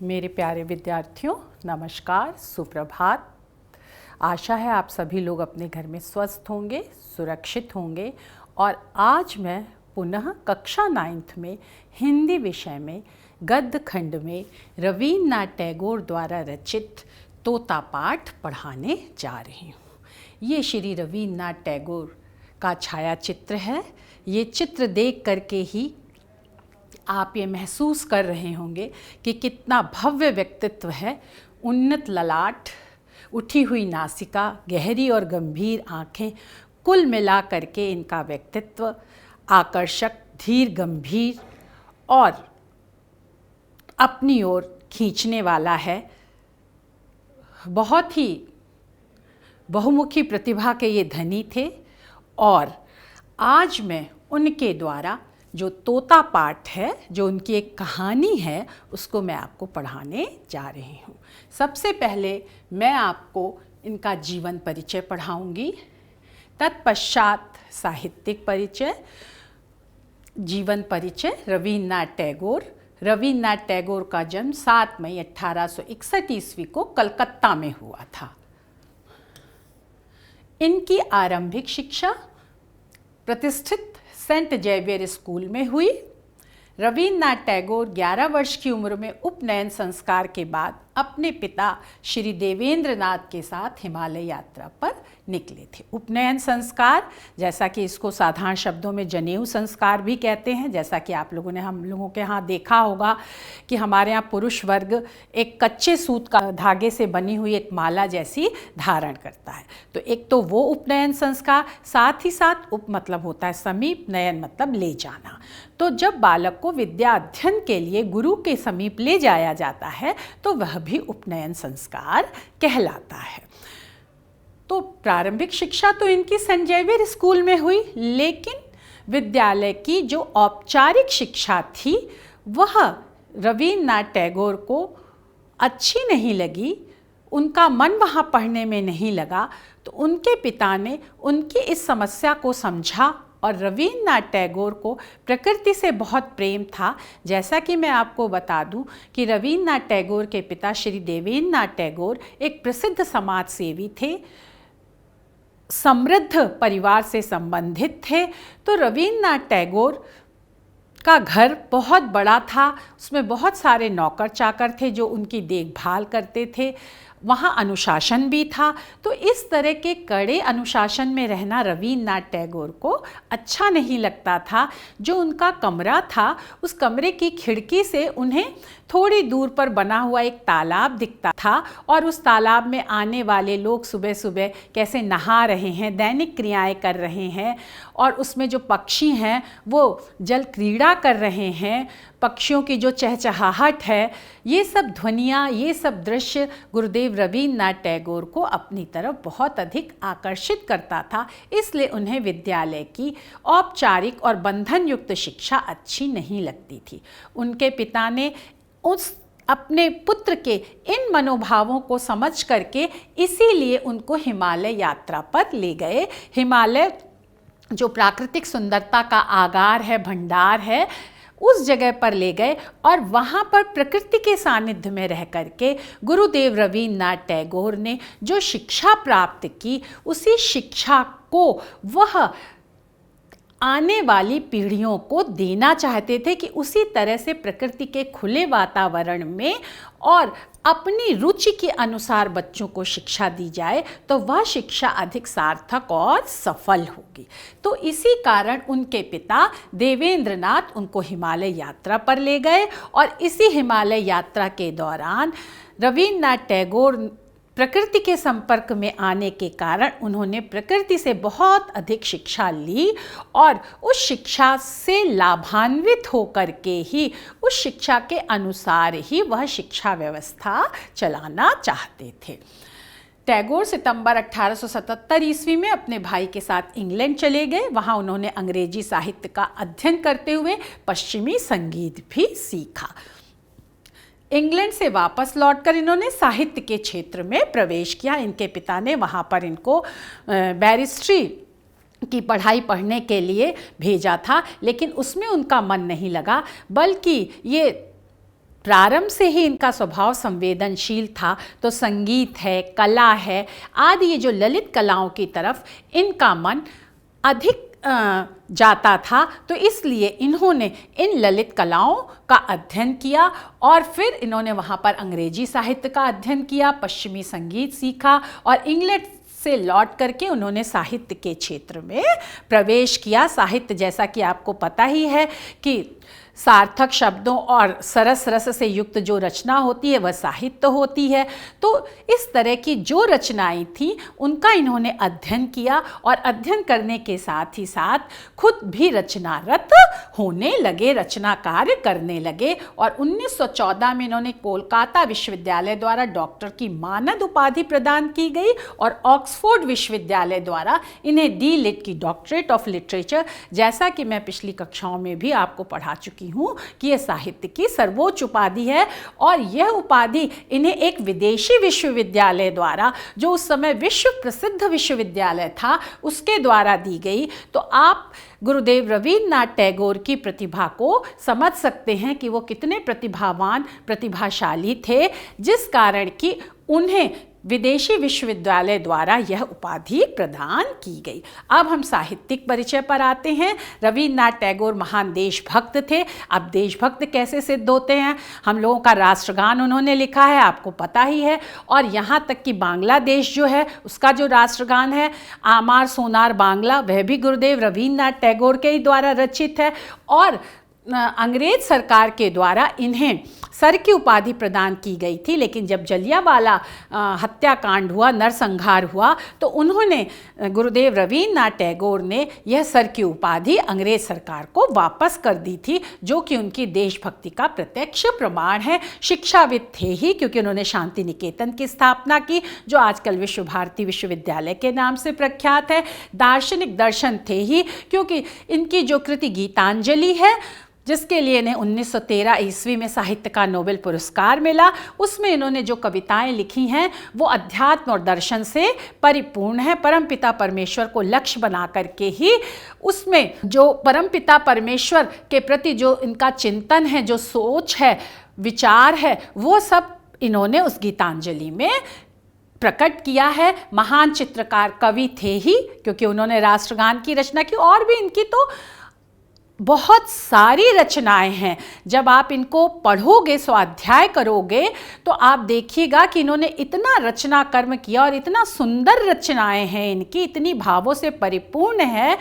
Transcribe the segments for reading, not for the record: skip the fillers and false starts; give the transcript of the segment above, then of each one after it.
मेरे प्यारे विद्यार्थियों, नमस्कार, सुप्रभात। आशा है आप सभी लोग अपने घर में स्वस्थ होंगे, सुरक्षित होंगे। और आज मैं पुनः कक्षा 9th में हिंदी विषय में गद्य खंड में रवीन्द्रनाथ टैगोर द्वारा रचित तोता पाठ पढ़ाने जा रही हूँ। ये श्री रवीन्द्रनाथ टैगोर का छायाचित्र है। ये चित्र देख करके ही आप ये महसूस कर रहे होंगे कि कितना भव्य व्यक्तित्व है। उन्नत ललाट, उठी हुई नासिका, गहरी और गंभीर आँखें, कुल मिला करके इनका व्यक्तित्व आकर्षक, धीर, गंभीर और अपनी ओर खींचने वाला है। बहुत ही बहुमुखी प्रतिभा के ये धनी थे और आज मैं उनके द्वारा जो तोता पाठ है, जो उनकी एक कहानी है, उसको मैं आपको पढ़ाने जा रही हूँ। सबसे पहले मैं आपको इनका जीवन परिचय पढ़ाऊँगी, तत्पश्चात साहित्यिक परिचय, जीवन परिचय। रवीन्द्रनाथ टैगोर का जन्म 7 मई 1861 ईस्वी को कलकत्ता में हुआ था। इनकी आरंभिक शिक्षा प्रतिष्ठित सेंट जेवियर स्कूल में हुई। रवीन्द्रनाथ टैगोर 11 वर्ष की उम्र में उपनयन संस्कार के बाद अपने पिता श्री देवेंद्रनाथ के साथ हिमालय यात्रा पर निकले थे। उपनयन संस्कार, जैसा कि इसको साधारण शब्दों में जनेऊ संस्कार भी कहते हैं। जैसा कि आप लोगों ने हम लोगों के यहाँ देखा होगा कि हमारे यहाँ पुरुष वर्ग एक कच्चे सूत का धागे से बनी हुई एक माला जैसी धारण करता है। तो एक तो वो उपनयन संस्कार, साथ ही साथ उप मतलब होता है समीप, नयन मतलब ले जाना। तो जब बालक को विद्या अध्ययन के लिए गुरु के समीप ले जाया जाता है तो वह भी उपनयन संस्कार कहलाता है। तो प्रारंभिक शिक्षा तो इनकी सेंट जेवियर स्कूल में हुई, लेकिन विद्यालय की जो औपचारिक शिक्षा थी वह रवीन्द्रनाथ टैगोर को अच्छी नहीं लगी। उनका मन वहाँ पढ़ने में नहीं लगा। तो उनके पिता ने उनकी इस समस्या को समझा और रवीन्द्रनाथ टैगोर को प्रकृति से बहुत प्रेम था। जैसा कि मैं आपको बता दूं कि रवीन्द्रनाथ टैगोर के पिता श्री देवेंद्रनाथ टैगोर एक प्रसिद्ध समाज सेवी थे, समृद्ध परिवार से संबंधित थे। तो रवीन्द्रनाथ टैगोर का घर बहुत बड़ा था, उसमें बहुत सारे नौकर चाकर थे जो उनकी देखभाल करते थे। वहाँ अनुशासन भी था। तो इस तरह के कड़े अनुशासन में रहना रवीन्द्रनाथ टैगोर को अच्छा नहीं लगता था। जो उनका कमरा था, उस कमरे की खिड़की से उन्हें थोड़ी दूर पर बना हुआ एक तालाब दिखता था और उस तालाब में आने वाले लोग सुबह सुबह कैसे नहा रहे हैं, दैनिक क्रियाएं कर रहे हैं और उसमें जो पक्षी हैं वो जल क्रीड़ा कर रहे हैं। पक्षियों की जो चहचहाहट है, ये सब ध्वनियाँ, ये सब दृश्य गुरुदेव रवीन्द्रनाथ टैगोर को अपनी तरफ बहुत अधिक आकर्षित करता था। इसलिए उन्हें विद्यालय की औपचारिक और बंधन युक्त शिक्षा अच्छी नहीं लगती थी। उनके पिता ने उस अपने पुत्र के इन मनोभावों को समझ करके इसीलिए उनको हिमालय यात्रा पर ले गए। हिमालय जो प्राकृतिक सुंदरता का आगार है, भंडार है, उस जगह पर ले गए और वहाँ पर प्रकृति के सानिध्य में रह करके गुरुदेव रवीन्द्रनाथ टैगोर ने जो शिक्षा प्राप्त की, उसी शिक्षा को वह आने वाली पीढ़ियों को देना चाहते थे कि उसी तरह से प्रकृति के खुले वातावरण में और अपनी रुचि के अनुसार बच्चों को शिक्षा दी जाए तो वह शिक्षा अधिक सार्थक और सफल होगी। तो इसी कारण उनके पिता देवेंद्रनाथ उनको हिमालय यात्रा पर ले गए और इसी हिमालय यात्रा के दौरान रवीन्द्रनाथ टैगोर प्रकृति के संपर्क में आने के कारण उन्होंने प्रकृति से बहुत अधिक शिक्षा ली और उस शिक्षा से लाभान्वित होकर के ही उस शिक्षा के अनुसार ही वह शिक्षा व्यवस्था चलाना चाहते थे। टैगोर सितंबर 1877 ईस्वी में अपने भाई के साथ इंग्लैंड चले गए। वहाँ उन्होंने अंग्रेजी साहित्य का अध्ययन करते हुए पश्चिमी संगीत भी सीखा। इंग्लैंड से वापस लौटकर इन्होंने साहित्य के क्षेत्र में प्रवेश किया। इनके पिता ने वहाँ पर इनको बैरिस्ट्री की पढ़ाई पढ़ने के लिए भेजा था, लेकिन उसमें उनका मन नहीं लगा, बल्कि ये प्रारंभ से ही इनका स्वभाव संवेदनशील था, तो संगीत है, कला है आदि ये जो ललित कलाओं की तरफ इनका मन अधिक जाता था। तो इसलिए इन्होंने इन ललित कलाओं का अध्ययन किया और फिर इन्होंने वहाँ पर अंग्रेजी साहित्य का अध्ययन किया, पश्चिमी संगीत सीखा और इंग्लैंड से लौट करके उन्होंने साहित्य के क्षेत्र में प्रवेश किया। साहित्य जैसा कि आपको पता ही है कि सार्थक शब्दों और सरस रस से युक्त जो रचना होती है वह साहित्य होती है। तो इस तरह की जो रचनाएं थीं उनका इन्होंने अध्ययन किया और अध्ययन करने के साथ ही साथ खुद भी रचनारत होने लगे, रचना कार्य करने लगे। और 1914 में इन्होंने कोलकाता विश्वविद्यालय द्वारा डॉक्टर की मानद उपाधि प्रदान की गई और ऑक्सफोर्ड विश्वविद्यालय द्वारा इन्हें डी लिट की डॉक्टरेट ऑफ लिटरेचर, जैसा कि मैं पिछली कक्षाओं में भी आपको पढ़ा चुकी हूँ कि यह साहित्य की सर्वोच्च उपाधि है। और यह उपाधि इन्हें एक विदेशी विश्वविद्यालय द्वारा, जो उस समय विश्व प्रसिद्ध विश्वविद्यालय था, उसके द्वारा दी गई। तो आप गुरुदेव रवींद्रनाथ टैगोर की प्रतिभा को समझ सकते हैं कि वो कितने प्रतिभावान, प्रतिभाशाली थे, जिस कारण कि उन्हें विदेशी विश्वविद्यालय द्वारा यह उपाधि प्रदान की गई। अब हम साहित्यिक परिचय पर आते हैं। रवींद्रनाथ टैगोर महान देशभक्त थे। अब देशभक्त कैसे सिद्ध होते हैं? हम लोगों का राष्ट्रगान उन्होंने लिखा है, आपको पता ही है। और यहाँ तक कि बांग्लादेश जो है उसका जो राष्ट्रगान है आमार सोनार बांग्ला, वह भी गुरुदेव रवींद्रनाथ टैगोर के ही द्वारा रचित है। और अंग्रेज सरकार के द्वारा इन्हें सर की उपाधि प्रदान की गई थी, लेकिन जब जलियांवाला हत्याकांड हुआ, नरसंहार हुआ, तो उन्होंने गुरुदेव रवींद्रनाथ टैगोर ने यह सर की उपाधि अंग्रेज सरकार को वापस कर दी थी, जो कि उनकी देशभक्ति का प्रत्यक्ष प्रमाण है। शिक्षाविद थे ही, क्योंकि उन्होंने शांति निकेतन की स्थापना की, जो आजकल विश्व भारती विश्वविद्यालय के नाम से प्रख्यात है। दार्शनिक दर्शन थे ही, क्योंकि इनकी जो कृति गीतांजलि है, जिसके लिए इन्हें 1913 ईस्वी में साहित्य का नोबेल पुरस्कार मिला, उसमें इन्होंने जो कविताएं लिखी हैं वो अध्यात्म और दर्शन से परिपूर्ण है। परमपिता परमेश्वर को लक्ष्य बना करके ही उसमें जो परमपिता परमेश्वर के प्रति जो इनका चिंतन है, जो सोच है, विचार है, वो सब इन्होंने उस गीतांजलि में प्रकट किया है। महान चित्रकार कवि थे ही, क्योंकि उन्होंने राष्ट्रगान की रचना की। और भी इनकी तो बहुत सारी रचनाएं हैं। जब आप इनको पढ़ोगे, स्वाध्याय करोगे, तो आप देखिएगा कि इन्होंने इतना रचना कर्म किया और इतना सुंदर रचनाएं हैं इनकी, इतनी भावों से परिपूर्ण है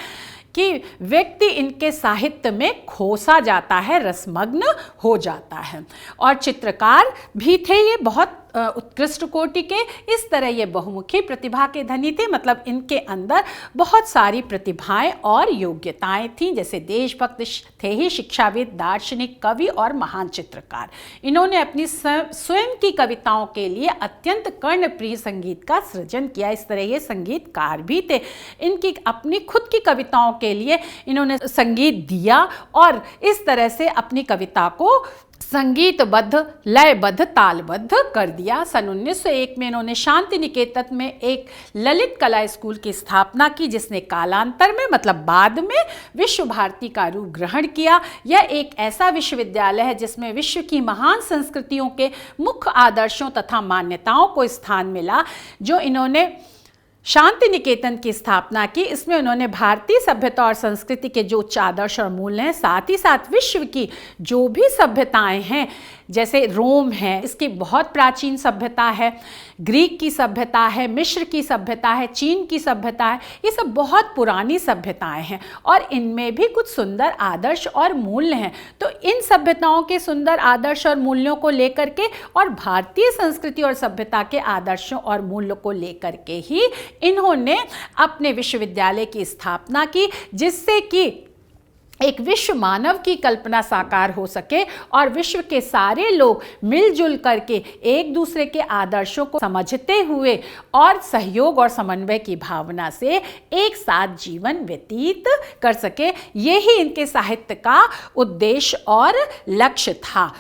कि व्यक्ति इनके साहित्य में खोसा जाता है, रसमग्न हो जाता है। और चित्रकार भी थे ये, बहुत उत्कृष्ट कोटि के। इस तरह ये बहुमुखी प्रतिभा के धनी थे, मतलब इनके अंदर बहुत सारी प्रतिभाएं और योग्यताएं थीं। जैसे देशभक्त थे ही, शिक्षाविद, दार्शनिक, कवि और महान चित्रकार। इन्होंने अपनी स्वयं की कविताओं के लिए अत्यंत कर्णप्रिय संगीत का सृजन किया। इस तरह ये संगीतकार भी थे। इनकी अपनी खुद की कविताओं के लिए इन्होंने संगीत दिया और इस तरह से अपनी कविता को संगीतबद्ध, लयबद्ध, तालबद्ध कर दिया। सन 1901 में इन्होंने शांति निकेतन में एक ललित कला स्कूल की स्थापना की, जिसने कालांतर में, मतलब बाद में, विश्व भारती का रूप ग्रहण किया। यह एक ऐसा विश्वविद्यालय है जिसमें विश्व की महान संस्कृतियों के मुख्य आदर्शों तथा मान्यताओं को स्थान मिला। जो इन्होंने शांति निकेतन की स्थापना की, इसमें उन्होंने भारतीय सभ्यता और संस्कृति के जो उच्च आदर्श और मूल्य हैं, साथ ही साथ विश्व की जो भी सभ्यताएं हैं, जैसे रोम है, इसकी बहुत प्राचीन सभ्यता है, ग्रीक की सभ्यता है, मिस्र की सभ्यता है, चीन की सभ्यता है, ये सब बहुत पुरानी सभ्यताएं हैं और इनमें भी कुछ सुंदर आदर्श और मूल्य हैं। तो इन सभ्यताओं के सुंदर आदर्श और मूल्यों को लेकर के और भारतीय संस्कृति और सभ्यता के आदर्शों और मूल्यों को लेकर के ही इन्होंने अपने विश्वविद्यालय की स्थापना की, जिससे कि एक विश्व मानव की कल्पना साकार हो सके और विश्व के सारे लोग मिलजुल करके एक दूसरे के आदर्शों को समझते हुए और सहयोग और समन्वय की भावना से एक साथ जीवन व्यतीत कर सके। यही इनके साहित्य का उद्देश्य और लक्ष्य था।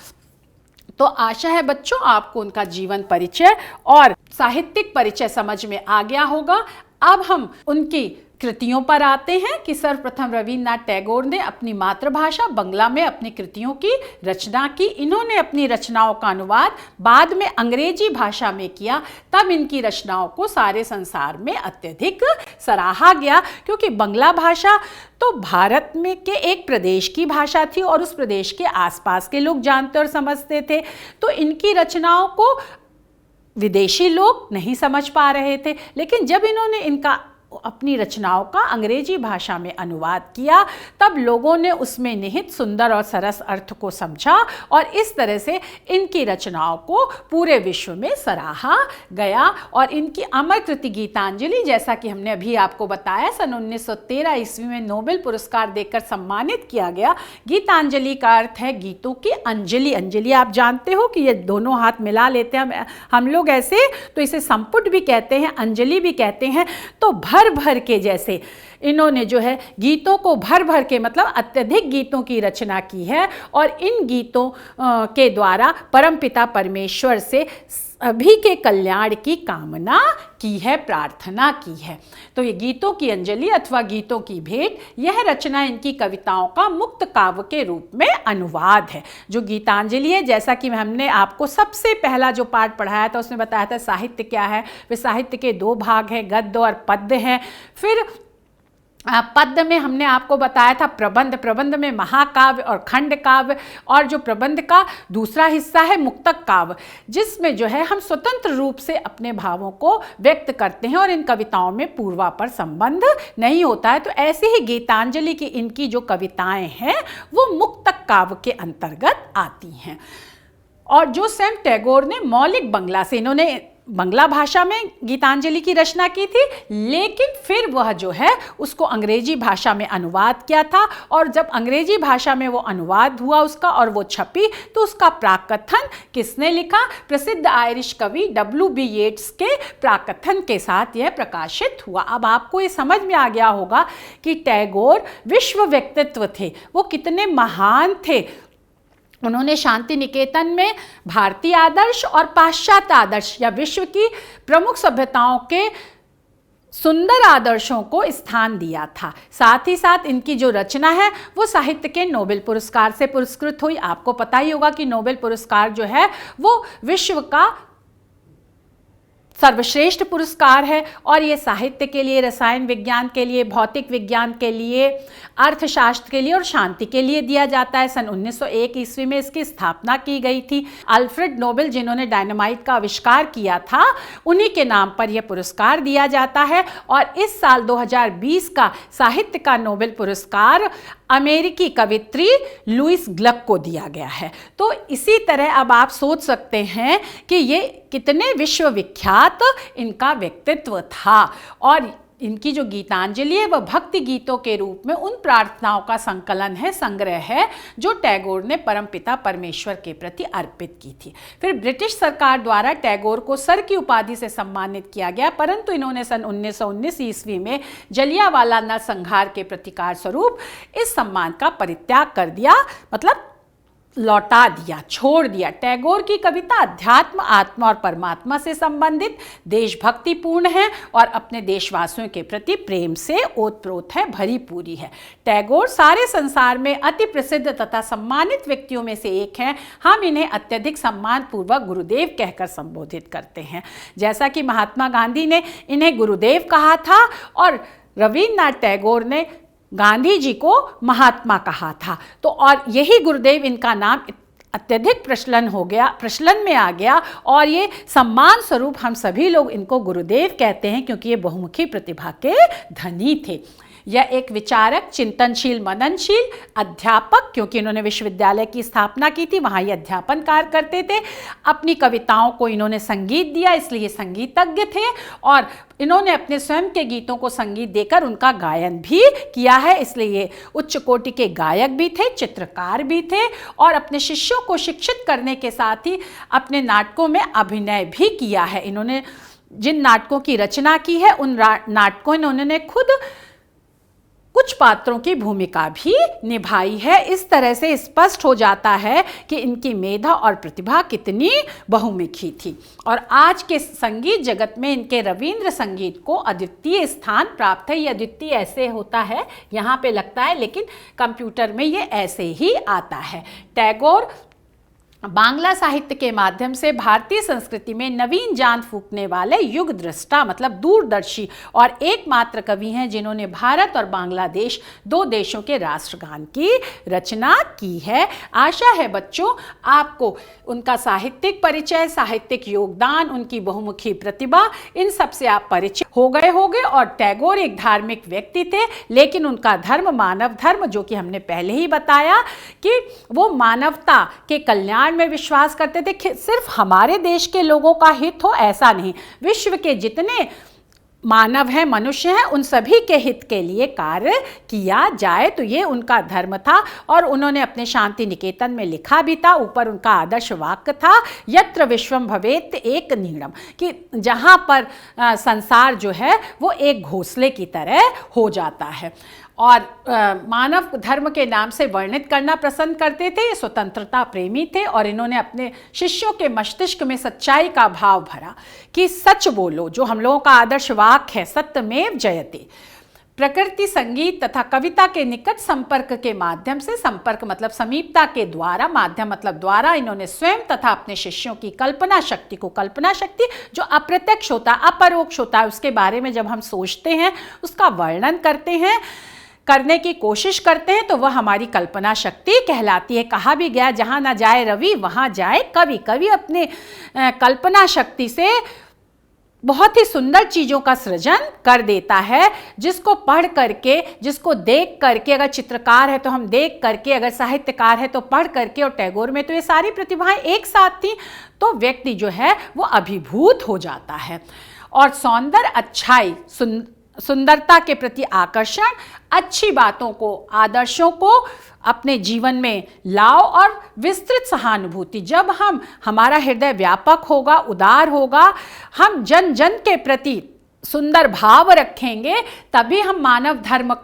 तो आशा है बच्चों आपको उनका जीवन परिचय और साहित्यिक परिचय समझ में आ गया होगा। अब हम उनकी कृतियों पर आते हैं कि सर्वप्रथम रवींद्रनाथ टैगोर ने अपनी मातृभाषा बंगला में अपनी कृतियों की रचना की। इन्होंने अपनी रचनाओं का अनुवाद बाद में अंग्रेजी भाषा में किया। तब इनकी रचनाओं को सारे संसार में अत्यधिक सराहा गया, क्योंकि बंगला भाषा तो भारत में के एक प्रदेश की भाषा थी और उस प्रदेश के आसपास के लोग जानते और समझते थे। तो इनकी रचनाओं को विदेशी लोग नहीं समझ पा रहे थे, लेकिन जब इन्होंने इनका अपनी रचनाओं का अंग्रेजी भाषा में अनुवाद किया, तब लोगों ने उसमें निहित सुंदर और सरस अर्थ को समझा और इस तरह से इनकी रचनाओं को पूरे विश्व में सराहा गया। और इनकी अमर कृति गीतांजलि, जैसा कि हमने अभी आपको बताया, सन 1913 ईस्वी में नोबेल पुरस्कार देकर सम्मानित किया गया। गीतांजलि का अर्थ है गीतों की अंजलि। अंजलि आप जानते हो कि ये दोनों हाथ मिला लेते हैं हम लोग ऐसे, तो इसे संपुट भी कहते हैं, अंजलि भी कहते हैं। तो भर भर के, जैसे इन्होंने जो है गीतों को भर भर के, मतलब अत्यधिक गीतों की रचना की है और इन गीतों के द्वारा परमपिता परमेश्वर से सभी के कल्याण की कामना की है, प्रार्थना की है। तो ये गीतों की अंजलि अथवा गीतों की भेंट, यह रचना इनकी कविताओं का मुक्त काव्य के रूप में अनुवाद है। जो गीतांजलि है, जैसा कि हमने आपको सबसे पहला जो पाठ पढ़ाया था उसमें बताया था साहित्य क्या है। वे साहित्य के दो भाग हैं, गद्य और पद्य हैं। फिर पद्य में हमने आपको बताया था प्रबंध, प्रबंध में महाकाव्य और खंड काव्य, और जो प्रबंध का दूसरा हिस्सा है मुक्तक काव्य, जिसमें जो है हम स्वतंत्र रूप से अपने भावों को व्यक्त करते हैं और इन कविताओं में पूर्वापर संबंध नहीं होता है। तो ऐसे ही गीतांजलि की इनकी जो कविताएं हैं वो मुक्तक काव्य के अंतर्गत आती हैं। और जो स्वयं टैगोर ने मौलिक बंगला से, इन्होंने बंगला भाषा में गीतांजलि की रचना की थी, लेकिन फिर वह जो है उसको अंग्रेजी भाषा में अनुवाद किया था। और जब अंग्रेजी भाषा में वो अनुवाद हुआ उसका और वो छपी, तो उसका प्राकथन किसने लिखा? प्रसिद्ध आयरिश कवि W.B. येट्स के प्राकथन के साथ यह प्रकाशित हुआ। अब आपको ये समझ में आ गया होगा कि टैगोर विश्व व्यक्तित्व थे, वो कितने महान थे। उन्होंने शांति निकेतन में भारतीय आदर्श और पाश्चात्य आदर्श या विश्व की प्रमुख सभ्यताओं के सुंदर आदर्शों को स्थान दिया था। साथ ही साथ इनकी जो रचना है वो साहित्य के नोबेल पुरस्कार से पुरस्कृत हुई। आपको पता ही होगा कि नोबेल पुरस्कार जो है वो विश्व का सर्वश्रेष्ठ पुरस्कार है और ये साहित्य के लिए, रसायन विज्ञान के लिए, भौतिक विज्ञान के लिए, अर्थशास्त्र के लिए और शांति के लिए दिया जाता है। सन 1901 ईस्वी में इसकी स्थापना की गई थी। अल्फ्रेड नोबेल, जिन्होंने डायनामाइट का आविष्कार किया था, उन्हीं के नाम पर यह पुरस्कार दिया जाता है। और इस साल 2020 का साहित्य का नोबेल पुरस्कार अमेरिकी कवित्री लुइस ग्लक को दिया गया है। तो इसी तरह अब आप सोच सकते हैं कि ये कितने विश्वविख्यात इनका व्यक्तित्व था। और इनकी जो गीतांजलि है वह भक्ति गीतों के रूप में उन प्रार्थनाओं का संकलन है, संग्रह है, जो टैगोर ने परमपिता परमेश्वर के प्रति अर्पित की थी। फिर ब्रिटिश सरकार द्वारा टैगोर को सर की उपाधि से सम्मानित किया गया, परंतु इन्होंने सन 1919 ईस्वी में जलियांवाला नरसंहार के प्रतिकार स्वरूप इस सम्मान का परित्याग कर दिया, मतलब लौटा दिया, छोड़ दिया। टैगोर की कविता अध्यात्म, आत्मा और परमात्मा से संबंधित, देशभक्तिपूर्ण है और अपने देशवासियों के प्रति प्रेम से ओतप्रोत है, भरी पूरी है। टैगोर सारे संसार में अति प्रसिद्ध तथा सम्मानित व्यक्तियों में से एक हैं। हम इन्हें अत्यधिक सम्मान पूर्वक गुरुदेव कहकर संबोधित करते हैं। जैसा कि महात्मा गांधी ने इन्हें गुरुदेव कहा था और रवींद्रनाथ टैगोर ने गांधी जी को महात्मा कहा था। तो और यही गुरुदेव, इनका नाम अत्यधिक प्रचलन में आ गया और ये सम्मान स्वरूप हम सभी लोग इनको गुरुदेव कहते हैं, क्योंकि ये बहुमुखी प्रतिभा के धनी थे। यह एक विचारक, चिंतनशील, मननशील, अध्यापक, क्योंकि इन्होंने विश्वविद्यालय की स्थापना की थी, वहाँ ये अध्यापन कार्य करते थे। अपनी कविताओं को इन्होंने संगीत दिया, इसलिए संगीतज्ञ थे। और इन्होंने अपने स्वयं के गीतों को संगीत देकर उनका गायन भी किया है, इसलिए उच्च कोटि के गायक भी थे, चित्रकार भी थे और अपने शिष्यों को शिक्षित करने के साथ ही अपने नाटकों में अभिनय भी किया है। इन्होंने जिन नाटकों की रचना की है उन नाटकों इन्होंने खुद कुछ पात्रों की भूमिका भी निभाई है। इस तरह से स्पष्ट हो जाता है कि इनकी मेधा और प्रतिभा कितनी बहुमुखी थी। और आज के संगीत जगत में इनके रवींद्र संगीत को अद्वितीय स्थान प्राप्त है। ये अद्वितीय ऐसे होता है, यहाँ पे लगता है, लेकिन कंप्यूटर में ये ऐसे ही आता है। टैगोर बांग्ला साहित्य के माध्यम से भारतीय संस्कृति में नवीन जान फूंकने वाले युग दृष्टा मतलब दूरदर्शी और एकमात्र कवि हैं जिन्होंने भारत और बांग्लादेश दो देशों के राष्ट्रगान की रचना की है। आशा है बच्चों आपको उनका साहित्यिक परिचय, साहित्यिक योगदान, उनकी बहुमुखी प्रतिभा, इन सब से आप परिचित हो गए होंगे। और टैगोर एक धार्मिक व्यक्ति थे, लेकिन उनका धर्म मानव धर्म, जो कि हमने पहले ही बताया कि वो मानवता के कल्याण में विश्वास करते थे। सिर्फ हमारे देश के लोगों का हित हो ऐसा नहीं, विश्व के जितने मानव हैं, मनुष्य हैं, उन सभी के हित के लिए कार्य किया जाए, तो ये उनका धर्म था। और उन्होंने अपने शांति निकेतन में लिखा भी था, ऊपर उनका आदर्श वाक्य था, यत्र विश्वम भवेत् एक नीड़म, कि जहाँ पर संसार जो है वो एक घोंसले की तरह हो जाता है। और मानव धर्म के नाम से वर्णित करना पसंद करते थे। ये स्वतंत्रता प्रेमी थे और इन्होंने अपने शिष्यों के मस्तिष्क में सच्चाई का भाव भरा कि सच बोलो, जो हम लोगों का आदर्श वाक्य है, सत्यमेव जयते। प्रकृति, संगीत तथा कविता के निकट संपर्क के माध्यम से, संपर्क मतलब समीपता के द्वारा, माध्यम मतलब द्वारा, इन्होंने स्वयं तथा अपने शिष्यों की कल्पना शक्ति को, कल्पना शक्ति जो अप्रत्यक्ष होता है, अपरोक्ष होता है, उसके बारे में जब हम सोचते हैं, उसका वर्णन करते हैं, करने की कोशिश करते हैं, तो वह हमारी कल्पना शक्ति कहलाती है। कहा भी गया, जहाँ ना जाए रवि वहाँ जाए कवि। कवि अपने कल्पना शक्ति से बहुत ही सुंदर चीज़ों का सृजन कर देता है, जिसको पढ़ करके, जिसको देख करके, अगर चित्रकार है तो हम देख करके, अगर साहित्यकार है तो पढ़ करके, और टैगोर में तो ये सारी प्रतिभाएं एक साथ थी, तो व्यक्ति जो है वो अभिभूत हो जाता है। और सौंदर्य, अच्छाई, सुंदरता के प्रति आकर्षण, अच्छी बातों को, आदर्शों को अपने जीवन में लाओ और विस्तृत सहानुभूति। जब हमारा हृदय व्यापक होगा, उदार होगा, हम जन जन के प्रति सुंदर भाव रखेंगे, तभी हम मानव धर्म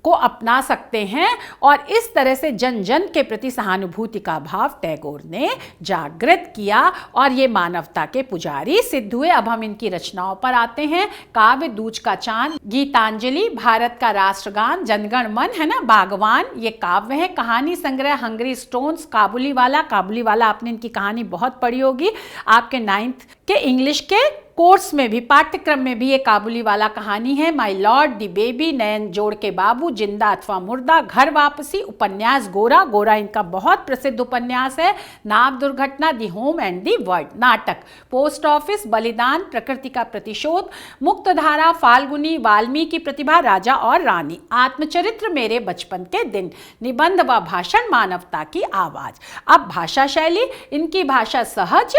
को अपना सकते हैं। और इस तरह से जन जन के प्रति सहानुभूति का भाव टैगोर ने जागृत किया और ये मानवता के पुजारी सिद्ध हुए। अब हम इनकी रचनाओं पर आते हैं। काव्य दूज का चांद, गीतांजलि, भारत का राष्ट्रगान, जनगण मन, है ना, बागवान, ये काव्य है। कहानी संग्रह हंगरी स्टोन्स, काबुलीवाला। काबुलीवाला आपने इनकी कहानी बहुत पढ़ी होगी, आपके 9th के इंग्लिश के कोर्स में भी, पाठ्यक्रम में भी ये काबुलीवाला कहानी है। माय लॉर्ड, दी बेबी, नयन जोड़ के बाबू, जिंदा अथवा मुर्दा, घर वापसी, उपन्यास गोरा। गोरा इनका बहुत प्रसिद्ध उपन्यास है। नाव दुर्घटना, the home and the world. नाटक पोस्ट ऑफिस, बलिदान, प्रकृति का प्रतिशोध, मुक्तधारा, फाल्गुनी, वाल्मीकि प्रतिभा, राजा और रानी, आत्मचरित्र, मेरे बचपन के दिन, निबंध व भाषण, मानवता की आवाज। अब भाषा शैली, इनकी भाषा सहज,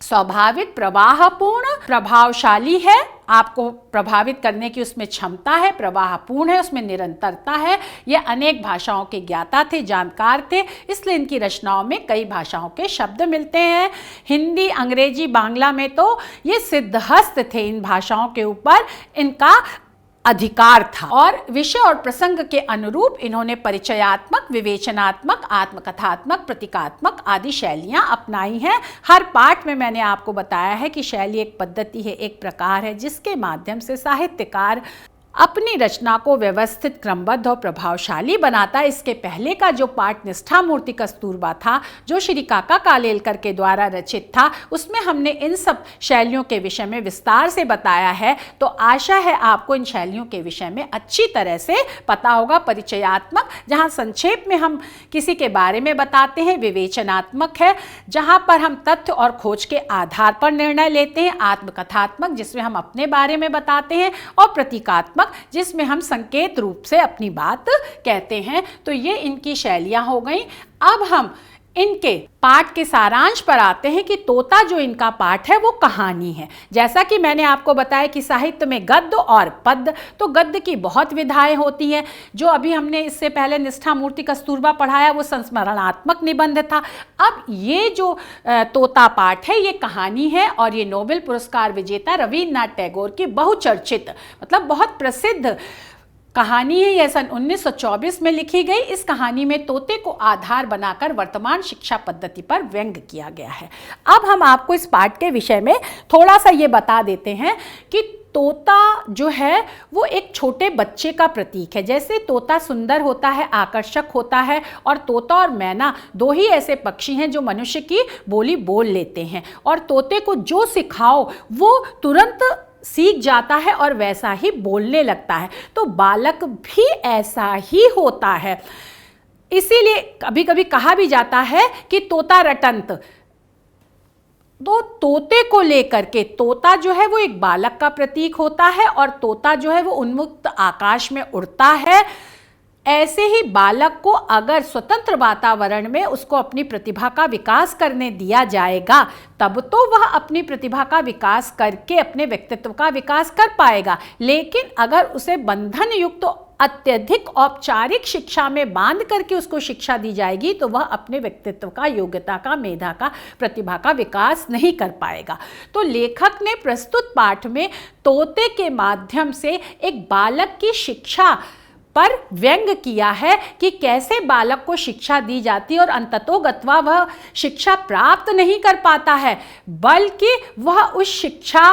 स्वाभाविक, प्रवाहपूर्ण, प्रभावशाली है, आपको प्रभावित करने की उसमें क्षमता है, प्रवाहपूर्ण है, उसमें निरंतरता है। ये अनेक भाषाओं के ज्ञाता थे, जानकार थे, इसलिए इनकी रचनाओं में कई भाषाओं के शब्द मिलते हैं। हिंदी, अंग्रेजी, बांग्ला में तो ये सिद्धहस्त थे, इन भाषाओं के ऊपर इनका अधिकार था। और विषय और प्रसंग के अनुरूप इन्होंने परिचयात्मक, विवेचनात्मक, आत्मकथात्मक, प्रतीकात्मक आदि शैलियां अपनाई हैं। हर पाठ में मैंने आपको बताया है कि शैली एक पद्धति है, एक प्रकार है, जिसके माध्यम से साहित्यकार अपनी रचना को व्यवस्थित, क्रमबद्ध और प्रभावशाली बनाता है। इसके पहले का जो पाठ निष्ठा मूर्ति कस्तूरबा था, जो श्री काका कालेलकर के द्वारा रचित था, उसमें हमने इन सब शैलियों के विषय में विस्तार से बताया है। तो आशा है आपको इन शैलियों के विषय में अच्छी तरह से पता होगा। परिचयात्मक, जहाँ संक्षेप में हम किसी के बारे में बताते हैं। विवेचनात्मक है, जहाँ पर हम तथ्य और खोज के आधार पर निर्णय लेते हैं। आत्मकथात्मक, जिसमें हम अपने बारे में बताते हैं। और प्रतीकात्मक, जिसमें हम संकेत रूप से अपनी बात कहते हैं। तो ये इनकी शैलियां हो गई। अब हम इनके पाठ के सारांश पर आते हैं कि तोता जो इनका पाठ है वो कहानी है। जैसा कि मैंने आपको बताया कि साहित्य में गद्य और पद्य, तो गद्य की बहुत विधाएं होती हैं। जो अभी हमने इससे पहले निष्ठा मूर्ति कस्तूरबा पढ़ाया वो संस्मरणात्मक निबंध था। अब ये जो तोता पाठ है ये कहानी है और ये नोबेल पुरस्कार विजेता रवींद्रनाथ टैगोर की बहुचर्चित, मतलब बहुत प्रसिद्ध कहानी है, यह सन 1924 में लिखी गई। इस कहानी में तोते को आधार बनाकर वर्तमान शिक्षा पद्धति पर व्यंग किया गया है। अब हम आपको इस पाठ के विषय में थोड़ा सा ये बता देते हैं कि तोता जो है वो एक छोटे बच्चे का प्रतीक है। जैसे तोता सुंदर होता है, आकर्षक होता है, और तोता और मैना दो ही ऐसे पक्षी हैं जो मनुष्य की बोली बोल लेते हैं, और तोते को जो सिखाओ वो तुरंत सीख जाता है और वैसा ही बोलने लगता है। तो बालक भी ऐसा ही होता है। इसीलिए कभी कभी कहा भी जाता है कि तोता रटंत। तो तोते को लेकर के, तोता जो है वो एक बालक का प्रतीक होता है, और तोता जो है वो उन्मुक्त आकाश में उड़ता है। ऐसे ही बालक को अगर स्वतंत्र वातावरण में उसको अपनी प्रतिभा का विकास करने दिया जाएगा, तब तो वह अपनी प्रतिभा का विकास करके अपने व्यक्तित्व का विकास कर पाएगा। लेकिन अगर उसे बंधन युक्त अत्यधिक औपचारिक शिक्षा में बांध करके उसको शिक्षा दी जाएगी, तो वह अपने व्यक्तित्व का, योग्यता का, मेधा का, प्रतिभा का विकास नहीं कर पाएगा। तो लेखक ने प्रस्तुत पाठ में तोते के माध्यम से एक बालक की शिक्षा पर व्यंग किया है कि कैसे बालक को शिक्षा दी जाती है और अंततोगत्वा वह शिक्षा प्राप्त नहीं कर पाता है, बल्कि वह उस शिक्षा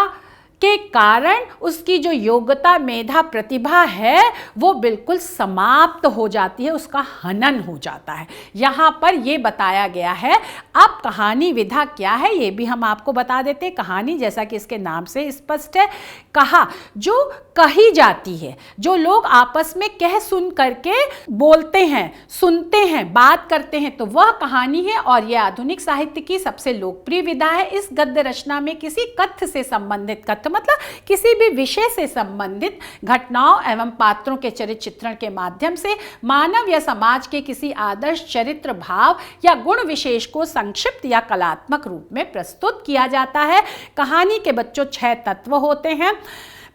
के कारण उसकी जो योग्यता, मेधा, प्रतिभा है वो बिल्कुल समाप्त हो जाती है, उसका हनन हो जाता है। यहाँ पर ये बताया गया है। अब कहानी विधा क्या है ये भी हम आपको बता देते हैं। कहानी जैसा कि इसके नाम से स्पष्ट है, कहा जो कही जाती है, जो लोग आपस में कह सुन करके बोलते हैं, सुनते हैं, बात करते हैं, तो वह कहानी है। और यह आधुनिक साहित्य की सबसे लोकप्रिय विधा है। इस गद्य रचना में किसी कथ्य से संबंधित, कथ्य मतलब किसी भी विषय से संबंधित घटनाओं एवं पात्रों के चरित्र चित्रण के माध्यम से मानव या समाज के किसी आदर्श चरित्र, भाव या गुण विशेष को संक्षिप्त या कलात्मक रूप में प्रस्तुत किया जाता है। कहानी के बच्चों 6 तत्व होते हैं।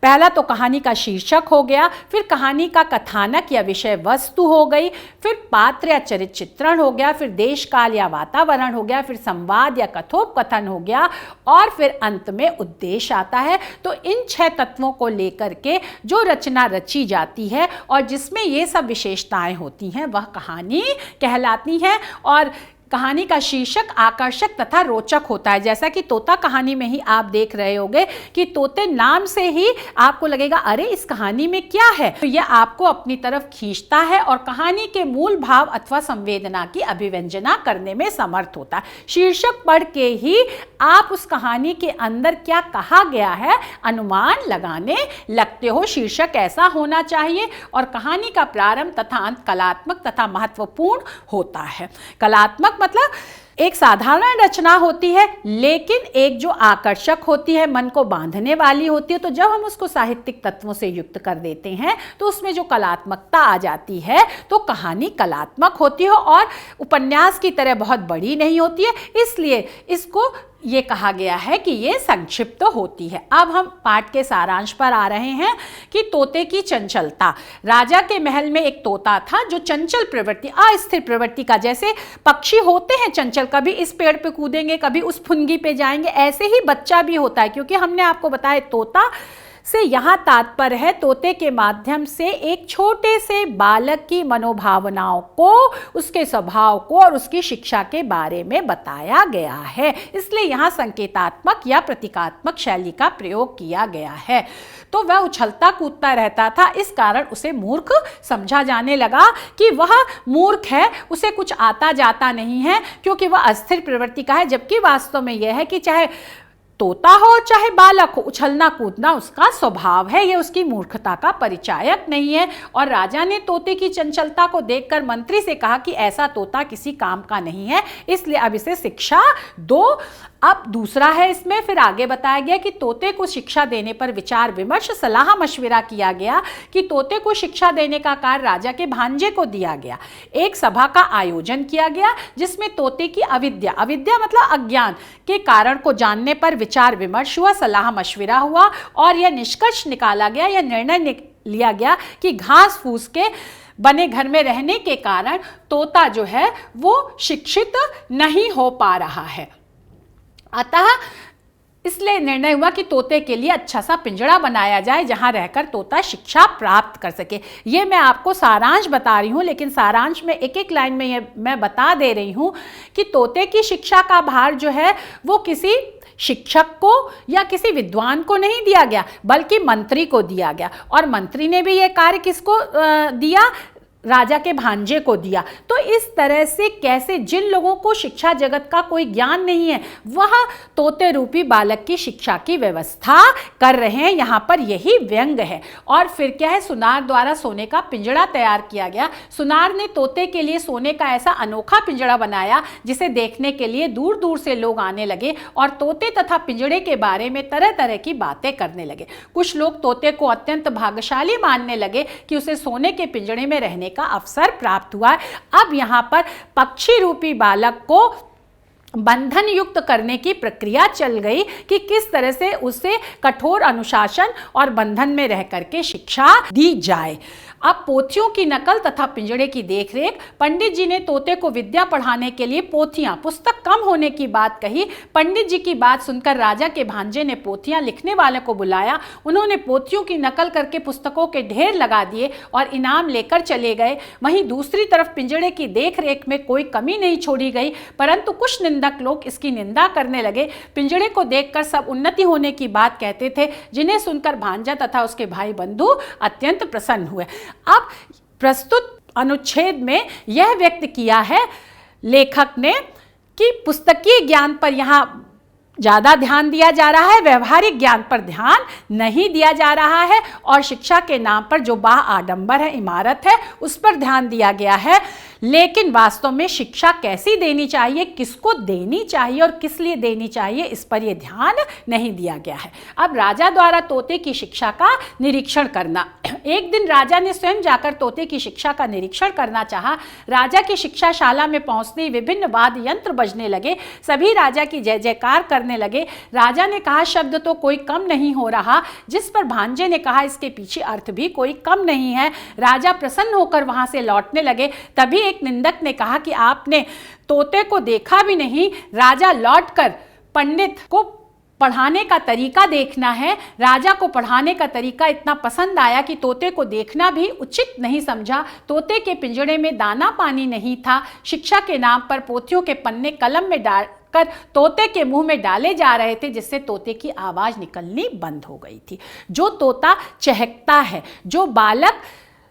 पहला तो कहानी का शीर्षक हो गया, फिर कहानी का कथानक या विषय वस्तु हो गई, फिर पात्र या चरित्र चित्रण हो गया, फिर देश काल या वातावरण हो गया, फिर संवाद या कथोपकथन हो गया, और फिर अंत में उद्देश्य आता है। तो इन 6 तत्वों को लेकर के जो रचना रची जाती है और जिसमें ये सब विशेषताएं होती हैं, वह कहानी कहलाती है। और कहानी का शीर्षक आकर्षक तथा रोचक होता है। जैसा कि तोता कहानी में ही आप देख रहे होंगे कि तोते नाम से ही आपको लगेगा अरे इस कहानी में क्या है, तो यह आपको अपनी तरफ खींचता है और कहानी के मूल भाव अथवा संवेदना की अभिव्यंजना करने में समर्थ होता है। शीर्षक पढ़ के ही आप उस कहानी के अंदर क्या कहा गया है अनुमान लगाने लगते हो। शीर्षक ऐसा होना चाहिए और कहानी का प्रारंभ तथा अंत कलात्मक तथा महत्वपूर्ण होता है। कलात्मक मतलब एक साधारण रचना होती है, लेकिन एक जो आकर्षक होती है, मन को बांधने वाली होती है। तो जब हम उसको साहित्यिक तत्वों से युक्त कर देते हैं तो उसमें जो कलात्मकता आ जाती है, तो कहानी कलात्मक होती है और उपन्यास की तरह बहुत बड़ी नहीं होती है। इसलिए इसको ये कहा गया है कि ये संक्षिप्त होती है। अब हम पाठ के सारांश पर आ रहे हैं कि तोते की चंचलता। राजा के महल में एक तोता था जो चंचल प्रवृत्ति, अस्थिर प्रवृत्ति का, जैसे पक्षी होते हैं चंचल, कभी इस पेड़ पे कूदेंगे, कभी उस फुनगी पे जाएंगे, ऐसे ही बच्चा भी होता है। क्योंकि हमने आपको बताया तोता से यहाँ तात्पर्य है तोते के माध्यम से एक छोटे से बालक की मनोभावनाओं को, उसके स्वभाव को और उसकी शिक्षा के बारे में बताया गया है। इसलिए यहाँ संकेतात्मक या प्रतीकात्मक शैली का प्रयोग किया गया है। तो वह उछलता कूदता रहता था, इस कारण उसे मूर्ख समझा जाने लगा कि वह मूर्ख है, उसे कुछ आता जाता नहीं है, क्योंकि वह अस्थिर प्रवृत्ति का है। जबकि वास्तव में यह है कि चाहे तोता हो चाहे बालक हो, उछलना कूदना उसका स्वभाव है, यह उसकी मूर्खता का परिचायक नहीं है। और राजा ने तोते की चंचलता को देखकर मंत्री से कहा कि ऐसा तोता किसी काम का नहीं है, इसलिए अब इसे शिक्षा दो। अब दूसरा है इसमें, फिर आगे बताया गया कि तोते को शिक्षा देने पर विचार विमर्श, सलाह मशविरा किया गया कि तोते को शिक्षा देने का कार्य राजा के भांजे को दिया गया। एक सभा का आयोजन किया गया जिसमें तोते की अविद्या, अविद्या मतलब अज्ञान के कारण को जानने पर विचार विमर्श हुआ, सलाह मशविरा हुआ और यह निष्कर्ष निकाला गया, यह निर्णय लिया गया कि घास फूस के बने घर में रहने के कारण तोता जो है वो शिक्षित नहीं हो पा रहा है। अतः इसलिए निर्णय हुआ कि तोते के लिए अच्छा सा पिंजड़ा बनाया जाए जहां रहकर तोता शिक्षा प्राप्त कर सके। ये मैं आपको सारांश बता रही हूँ, लेकिन सारांश में एक एक लाइन में ये मैं बता दे रही हूँ कि तोते की शिक्षा का भार जो है वो किसी शिक्षक को या किसी विद्वान को नहीं दिया गया, बल्कि मंत्री को दिया गया। और मंत्री ने भी ये कार्य किसको दिया? राजा के भांजे को दिया। तो इस तरह से कैसे जिन लोगों को शिक्षा जगत का कोई ज्ञान नहीं है वह तोते रूपी बालक की शिक्षा की व्यवस्था कर रहे हैं, यहाँ पर यही व्यंग है। और फिर क्या है, सुनार द्वारा सोने का पिंजड़ा तैयार किया गया। सुनार ने तोते के लिए सोने का ऐसा अनोखा पिंजड़ा बनाया जिसे देखने के लिए दूर दूर से लोग आने लगे और तोते तथा पिंजड़े के बारे में तरह तरह की बातें करने लगे। कुछ लोग तोते को अत्यंत भाग्यशाली मानने लगे कि उसे सोने के पिंजड़े में रहने का अवसर प्राप्त हुआ है। अब यहाँ पर पक्षी रूपी बालक को बंधन युक्त करने की प्रक्रिया चल गई कि किस तरह से उसे कठोर अनुशासन और बंधन में रह करके शिक्षा दी जाए। अब पोथियों की नकल तथा पिंजड़े की देखरेख। पंडित जी ने तोते को विद्या पढ़ाने के लिए पोथियां, पुस्तक कम होने की बात कही। पंडित जी की बात सुनकर राजा के भांजे ने पोथियां लिखने वाले को बुलाया। उन्होंने पोथियों की नकल करके पुस्तकों के ढेर लगा दिए और इनाम लेकर चले गए। वहीं दूसरी तरफ पिंजड़े की देखरेख में कोई कमी नहीं छोड़ी गई, परंतु कुछ निंदक लोग इसकी निंदा करने लगे। पिंजड़े को देखकर सब उन्नति होने की बात कहते थे, जिन्हें सुनकर भांजा तथा उसके भाई बंधु अत्यंत प्रसन्न हुए। अब प्रस्तुत अनुच्छेद में यह व्यक्त किया है लेखक ने कि पुस्तकीय ज्ञान पर यहाँ ज़्यादा ध्यान दिया जा रहा है, व्यवहारिक ज्ञान पर ध्यान नहीं दिया जा रहा है, और शिक्षा के नाम पर जो बाह आडंबर है, इमारत है, उस पर ध्यान दिया गया है। लेकिन वास्तव में शिक्षा कैसी देनी चाहिए, किसको देनी चाहिए और किस लिए देनी चाहिए, इस पर यह ध्यान नहीं दिया गया है। अब राजा द्वारा तोते की शिक्षा का निरीक्षण करना। एक दिन राजा ने स्वयं जाकर तोते की शिक्षा का निरीक्षण करना चाहा। राजा की शिक्षाशाला में पहुंचते ही विभिन्न वाद्य यंत्र बजने लगे। सभी राजा की जय जयकार करने लगे। राजा ने कहा, शब्द तो कोई कम नहीं हो रहा। जिस पर भांजे ने कहा, इसके पीछे अर्थ भी कोई कम नहीं है। राजा प्रसन्न होकर वहां से लौटने लगे। तभी एक निंदक ने कहा कि आपने तोते को देखा भी नहीं। राजा लौटकर पंडित को पढ़ाने का तरीका देखना है। राजा को पढ़ाने का तरीका इतना पसंद आया कि तोते को देखना भी उचित नहीं समझा। तोते के पिंजड़े में दाना पानी नहीं था। शिक्षा के नाम पर पोथियों के पन्ने कलम में डालकर तोते के मुंह में डाले जा रहे थे, जिससे तोते की आवाज निकलनी बंद हो गई थी। जो तोता चहकता है, जो बालक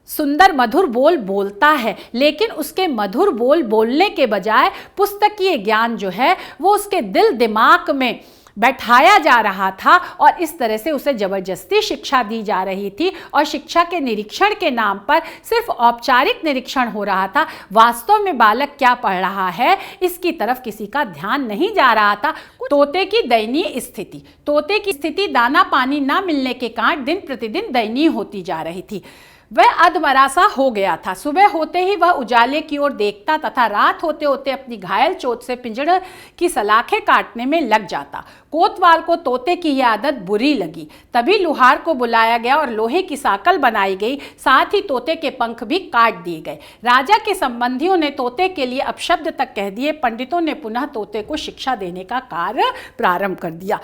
सुंदर मधुर बोल बोलता है, लेकिन उसके मधुर बोल बोलने के बजाय पुस्तकीय ज्ञान जो है वो उसके दिल दिमाग में बैठाया जा रहा था, और इस तरह से उसे जबरदस्ती शिक्षा दी जा रही थी। और शिक्षा के निरीक्षण के नाम पर सिर्फ औपचारिक निरीक्षण हो रहा था। वास्तव में बालक क्या पढ़ रहा है, इसकी तरफ किसी का ध्यान नहीं जा रहा था। तोते की दयनीय स्थिति। तोते की स्थिति दाना पानी ना मिलने के कारण दिन प्रतिदिन दयनीय होती जा रही थी। वह अधमरा सा हो गया था। सुबह होते ही वह उजाले की ओर देखता तथा रात होते होते अपनी घायल चोट से पिंजड़े की सलाखें काटने में लग जाता। कोतवाल को तोते की यह आदत बुरी लगी। तभी लुहार को बुलाया गया और लोहे की साकल बनाई गई। साथ ही तोते के पंख भी काट दिए गए। राजा के संबंधियों ने तोते के लिए अपशब्द तक कह दिए। पंडितों ने पुनः तोते को शिक्षा देने का कार्य प्रारंभ कर दिया।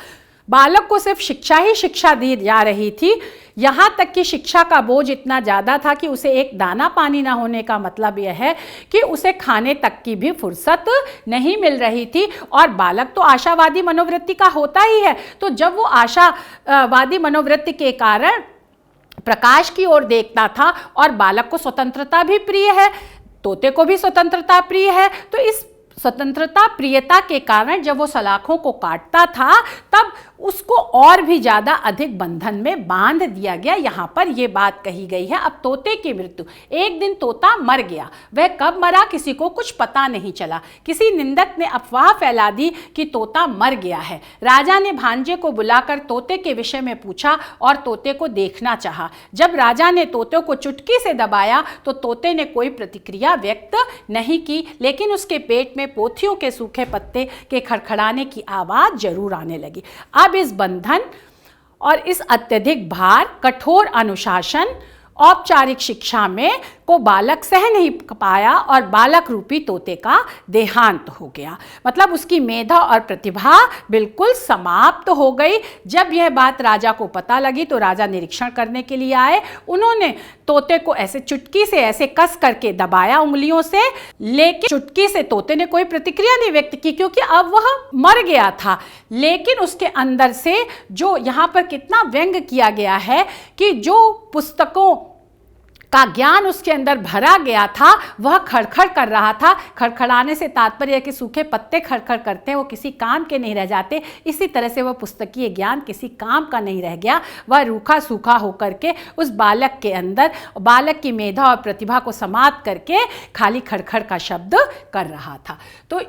बालक को सिर्फ शिक्षा ही शिक्षा दी जा रही थी, यहाँ तक कि शिक्षा का बोझ इतना ज़्यादा था कि उसे एक दाना पानी ना होने का मतलब यह है कि उसे खाने तक की भी फुर्सत नहीं मिल रही थी। और बालक तो आशावादी मनोवृत्ति का होता ही है, तो जब वो आशावादी मनोवृत्ति के कारण प्रकाश की ओर देखता था, और बालक को स्वतंत्रता भी प्रिय है, तोते को भी स्वतंत्रता प्रिय है, तो इस स्वतंत्रता प्रियता के कारण जब वो सलाखों को काटता था तब उसको और भी ज़्यादा अधिक बंधन में बांध दिया गया। यहाँ पर ये बात कही गई है। अब तोते की मृत्यु। एक दिन तोता मर गया। वह कब मरा किसी को कुछ पता नहीं चला। किसी निंदक ने अफवाह फैला दी कि तोता मर गया है। राजा ने भांजे को बुलाकर तोते के विषय में पूछा और तोते को देखना चाहा। जब राजा ने तोते को चुटकी से दबाया तो तोते ने कोई प्रतिक्रिया व्यक्त नहीं की, लेकिन उसके पेट में पोथियों के सूखे पत्ते के खड़खड़ाने की आवाज जरूर आने लगी। अब इस बंधन और इस अत्यधिक भार, कठोर अनुशासन औपचारिक शिक्षा में को बालक सह नहीं पाया और बालक रूपी तोते का देहांत हो गया। मतलब उसकी मेधा और प्रतिभा बिल्कुल समाप्त हो गई। जब यह बात राजा को पता लगी तो राजा निरीक्षण करने के लिए आए। उन्होंने तोते को ऐसे चुटकी से ऐसे कस करके दबाया उंगलियों से, लेकिन चुटकी से तोते ने कोई प्रतिक्रिया नहीं व्यक्त की क्योंकि अब वह मर गया था। लेकिन उसके अंदर से जो यहाँ पर कितना व्यंग किया गया है कि जो पुस्तकों का ज्ञान उसके अंदर भरा गया था वह खड़खड़ कर रहा था। खड़खड़ाने से तात्पर्य कि सूखे पत्ते खड़खड़ करते हैं, वो किसी काम के नहीं रह जाते। इसी तरह से वह पुस्तकीय ज्ञान किसी काम का नहीं रह गया। वह रूखा सूखा होकर के उस बालक के अंदर, बालक की मेधा और प्रतिभा को समाप्त करके खाली खड़खड़ का शब्द कर रहा था। तो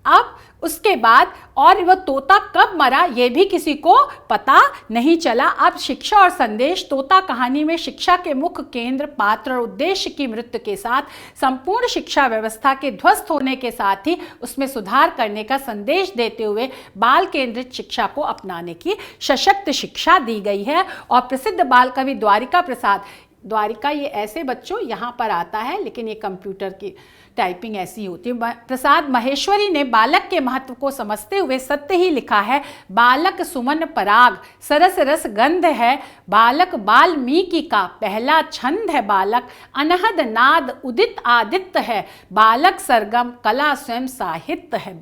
अब उसके बाद और वह तोता कब मरा यह भी किसी को पता नहीं चला। अब शिक्षा और संदेश तोता कहानी में शिक्षा के मुख्य केंद्र, पात्र और उद्देश्य की मृत्यु के साथ संपूर्ण शिक्षा व्यवस्था के ध्वस्त होने के साथ ही उसमें सुधार करने का संदेश देते हुए बाल केंद्रित शिक्षा को अपनाने की सशक्त शिक्षा दी गई है। और प्रसिद्ध बाल कवि द्वारिका प्रसाद, द्वारिका ये ऐसे बच्चों यहाँ पर आता है लेकिन ये कंप्यूटर की टाइपिंग ऐसी होती है। प्रसाद महेश्वरी ने बालक के महत्व को समझते हुए सत्य ही लिखा है। बालक सुमन पराग सरस रस गंध है, बालक वाल्मीकि का पहला छंद है, बालक अनहद नाद उदित आदित्य है, बालक सरगम कला स्वयं साहित्य है।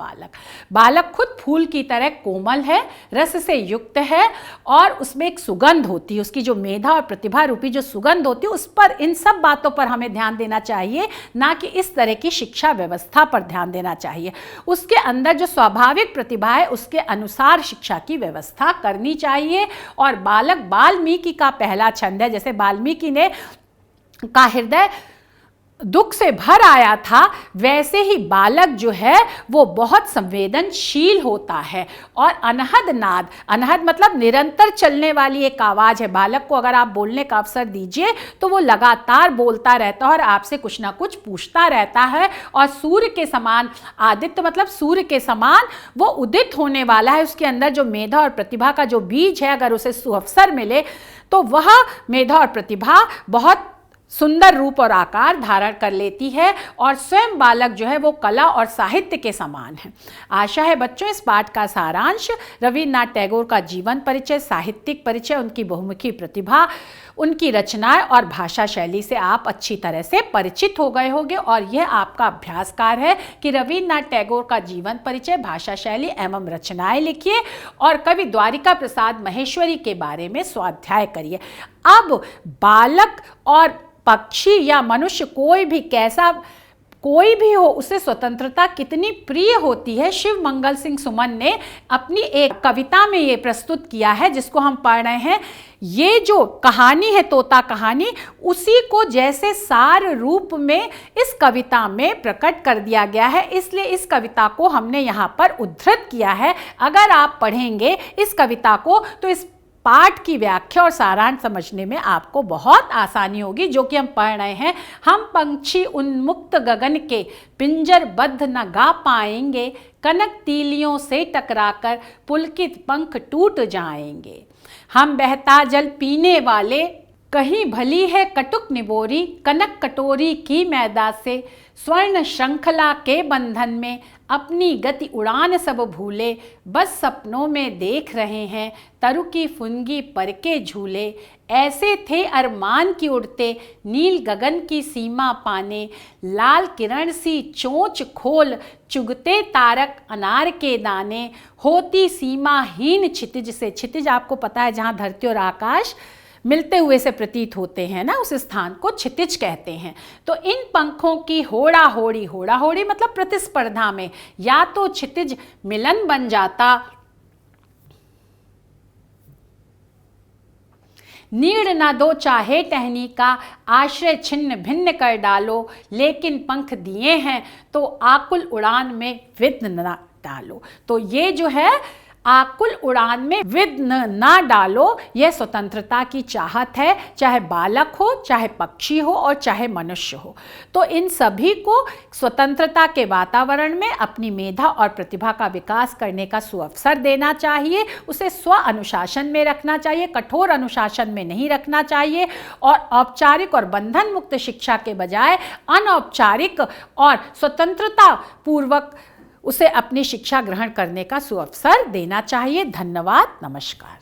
बालक खुद फूल की तरह कोमल है, रस से युक्त है और उसमें एक सुगंध होती है। उसकी जो मेधा और प्रतिभा रूपी जो सुगंध होती है उस पर, इन सब बातों पर हमें ध्यान देना चाहिए, ना कि इस तरह की शिक्षा व्यवस्था पर ध्यान देना चाहिए। उसके अंदर जो स्वाभाविक प्रतिभा है उसके अनुसार शिक्षा की व्यवस्था करनी चाहिए। और बालक वाल्मीकि का पहला छंद है, जैसे वाल्मीकि ने का हृदय दुख से भर आया था वैसे ही बालक जो है वो बहुत संवेदनशील होता है। और अनहद नाद, अनहद मतलब निरंतर चलने वाली एक आवाज़ है। बालक को अगर आप बोलने का अवसर दीजिए तो वो लगातार बोलता रहता है और आपसे कुछ ना कुछ पूछता रहता है। और सूर्य के समान, आदित्य मतलब सूर्य के समान वो उदित होने वाला है। उसके अंदर जो मेधा और प्रतिभा का जो बीज है, अगर उसे सुअवसर मिले तो वह मेधा और प्रतिभा बहुत सुंदर रूप और आकार धारण कर लेती है। और स्वयं बालक जो है वो कला और साहित्य के समान है। आशा है बच्चों इस पाठ का सारांश रविन्द्रनाथ टैगोर का जीवन परिचय, साहित्यिक परिचय, उनकी बहुमुखी प्रतिभा, उनकी रचनाएं और भाषा शैली से आप अच्छी तरह से परिचित हो गए होंगे। और यह आपका अभ्यास कार्य है कि रविन्द्रनाथ टैगोर का जीवन परिचय, भाषा शैली एवं रचनाएं लिखिए और कवि द्वारिका प्रसाद महेश्वरी के बारे में स्वाध्याय करिए। अब बालक और पक्षी या मनुष्य कोई भी हो, उसे स्वतंत्रता कितनी प्रिय होती है। शिव मंगल सिंह सुमन ने अपनी एक कविता में ये प्रस्तुत किया है जिसको हम पढ़ रहे हैं। ये जो कहानी है तोता कहानी, उसी को जैसे सार रूप में इस कविता में प्रकट कर दिया गया है, इसलिए इस कविता को हमने यहाँ पर उद्धृत किया है। अगर आप पढ़ेंगे इस कविता को तो इस पाठ की व्याख्या और सारांश समझने में आपको बहुत आसानी होगी। जो कि हम पढ़ रहे हैं, हम पंछी उन्मुक्त गगन के पिंजरबद्ध न गा पाएंगे, कनक तीलियों से टकराकर पुलकित पंख टूट जाएंगे। हम बहता जल पीने वाले, कहीं भली है कटुक निबोरी, कनक कटोरी की मैदा से स्वर्ण श्रृंखला के बंधन में अपनी गति उड़ान सब भूले, बस सपनों में देख रहे हैं तरु की फुनगी पर के झूले। ऐसे थे अरमान की उड़ते नील गगन की सीमा पाने, लाल किरण सी चोंच खोल चुगते तारक अनार के दाने, होती सीमाहीन क्षितिज से, क्षितिज आपको पता है जहाँ धरती और आकाश मिलते हुए से प्रतीत होते हैं ना, उस स्थान को क्षितिज कहते हैं। तो इन पंखों की होड़ा होड़ी, होड़ा होड़ी मतलब प्रतिस्पर्धा में या तो क्षितिज मिलन बन जाता, नीड़ ना दो चाहे टहनी का, आश्रय छिन्न भिन्न कर डालो, लेकिन पंख दिए हैं तो आकुल उड़ान में विघ्न न डालो। तो ये जो है आकुल उड़ान में विघ्न ना डालो, यह स्वतंत्रता की चाहत है, चाहे बालक हो, चाहे पक्षी हो और चाहे मनुष्य हो। तो इन सभी को स्वतंत्रता के वातावरण में अपनी मेधा और प्रतिभा का विकास करने का सुअवसर देना चाहिए, उसे स्व अनुशासन में रखना चाहिए, कठोर अनुशासन में नहीं रखना चाहिए, और औपचारिक और बंधन मुक्त शिक्षा के बजाय अनौपचारिक और स्वतंत्रता पूर्वक उसे अपनी शिक्षा ग्रहण करने का सुअवसर देना चाहिए। धन्यवाद, नमस्कार।